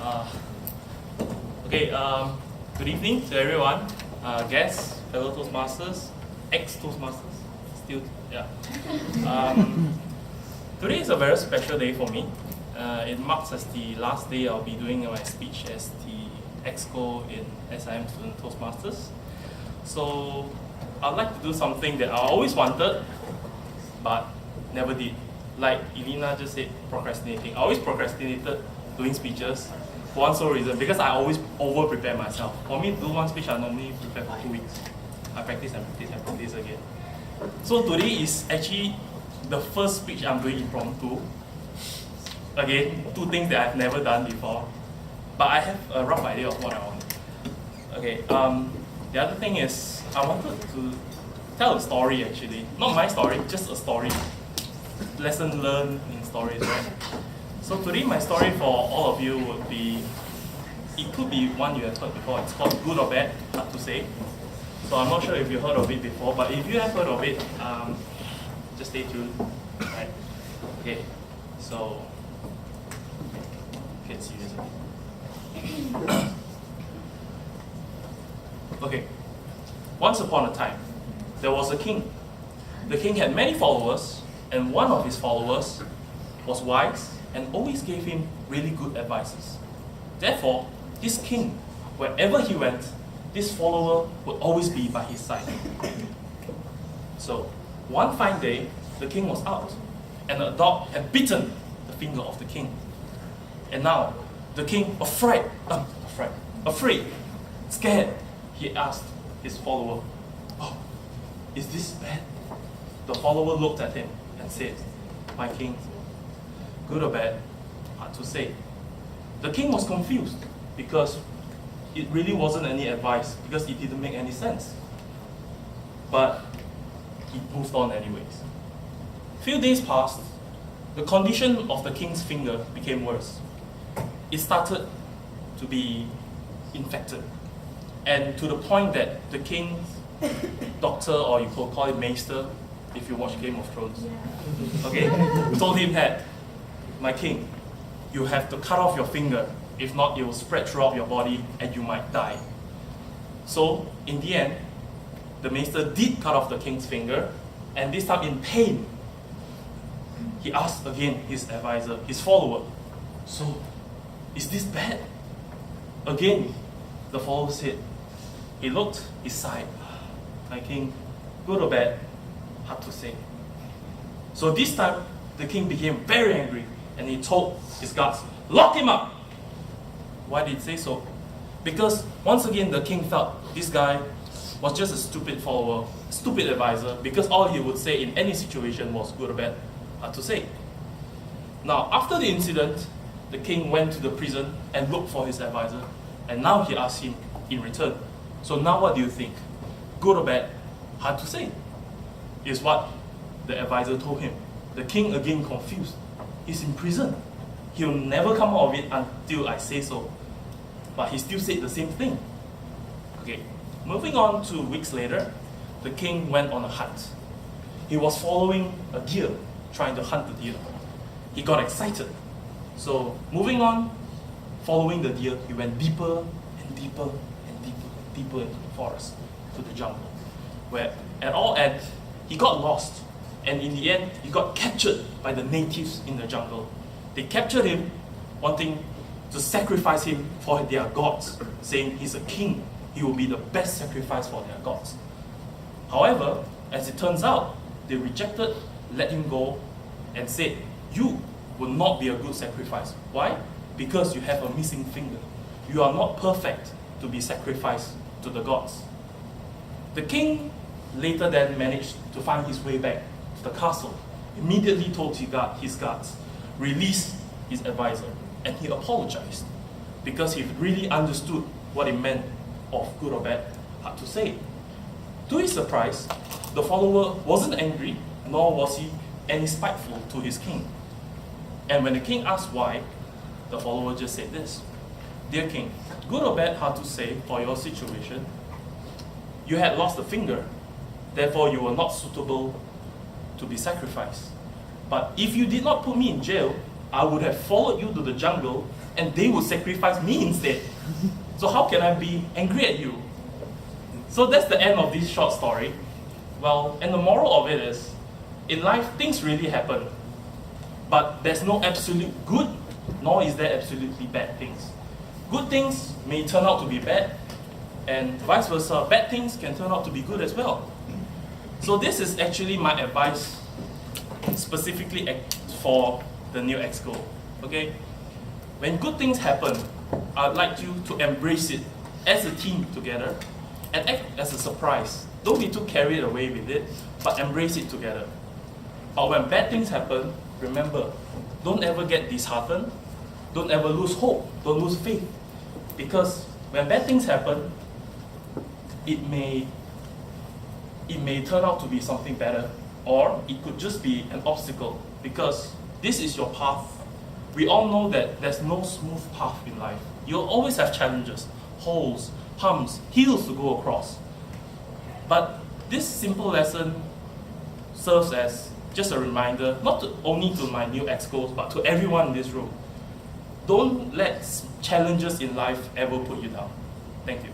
Uh, okay, good evening to everyone, guests, fellow Toastmasters, ex-Toastmasters, still, yeah. Today is a very special day for me. It marks as the last day I'll be doing my speech as the Exco in SIM Student Toastmasters. So I'd like to do something that I always wanted, but never did. Like Elena just said, procrastinating. I always procrastinated doing speeches for one sole reason, because I always over-prepare myself. For me to do one speech, I normally prepare for 2 weeks. I practice and practice and practice again. So today is actually the first speech I'm doing impromptu. Again, 2 things that I've never done before, but I have a rough idea of what I want. Okay, the other thing is, I wanted to tell a story actually. Not my story, just a story. Lesson learned in stories, right? So today my story for all of you would be, it could be one you have heard before. It's called Good or Bad, hard to say. So I'm not sure if you heard of it before, but if you have heard of it, just stay tuned, right? Okay, so, get serious. Okay, once upon a time, there was a king. The king had many followers, and one of his followers was wise and always gave him really good advices. Therefore, this king, wherever he went, this follower would always be by his side. So, one fine day, the king was out, and a dog had bitten the finger of the king. And now, the king, afraid, scared, he asked his follower, "Oh, is this bad?" The follower looked at him and said, "My king, good or bad, hard to say." The king was confused because it really wasn't any advice, because it didn't make any sense. But he moved on anyways. Few days passed, the condition of the king's finger became worse. It started to be infected, and to the point that the king's doctor, or you could call it maester, if you watch Game of Thrones, okay, told him that, "My king, you have to cut off your finger, if not it will spread throughout your body and you might die." So, in the end, the maester did cut off the king's finger, and this time in pain, he asked again his advisor, his follower, "So, is this bad?" Again, the follower said, he looked, he sighed, "My king, good or bad, hard to say." So this time, the king became very angry, and he told his guards, "Lock him up!" Why did he say so? Because once again, the king felt this guy was just a stupid follower, stupid advisor, because all he would say in any situation was good or bad, hard to say. Now, after the incident, the king went to the prison and looked for his advisor, and now he asked him in return, "So now what do you think? Good or bad, hard to say," is what the advisor told him. The king again confused. He's in prison. He'll never come out of it until I say so. But he still said the same thing. Okay, moving on to weeks later, the king went on a hunt. He was following a deer, trying to hunt the deer. He got excited. So moving on, following the deer, he went deeper and deeper and deeper, deeper into the forest, to the jungle, where at all ends, he got lost. And in the end, he got captured by the natives in the jungle. They captured him, wanting to sacrifice him for their gods, saying he's a king, he will be the best sacrifice for their gods. However, as it turns out, they rejected, let him go, and said, "You will not be a good sacrifice." Why? Because you have a missing finger. You are not perfect to be sacrificed to the gods. The king later then managed to find his way back to the castle, immediately told his guards, release his advisor, and he apologized because he really understood what it meant of good or bad, hard to say. To his surprise, the follower wasn't angry, nor was he any spiteful to his king. And when the king asked why, the follower just said this, "Dear king, good or bad, hard to say for your situation. You had lost a finger, therefore you were not suitable to be sacrificed. But if you did not put me in jail, I would have followed you to the jungle and they would sacrifice me instead. So how can I be angry at you? So that's the end of this short story. Well, and the moral of it is, in life, things really happen. But there's no absolute good, nor is there absolutely bad things. Good things may turn out to be bad, and vice versa, bad things can turn out to be good as well. So this is actually my advice specifically for the new EXCO. Okay? When good things happen, I'd like you to embrace it as a team together and act as a surprise. Don't be too carried away with it, but embrace it together. But when bad things happen, remember, don't ever get disheartened, don't ever lose hope, don't lose faith. Because when bad things happen, it may turn out to be something better, or it could just be an obstacle, because this is your path. We all know that there's no smooth path in life. You'll always have challenges, holes, humps, hills to go across. But this simple lesson serves as just a reminder, not only to my new EXCOs, but to everyone in this room. Don't let challenges in life ever put you down. Thank you.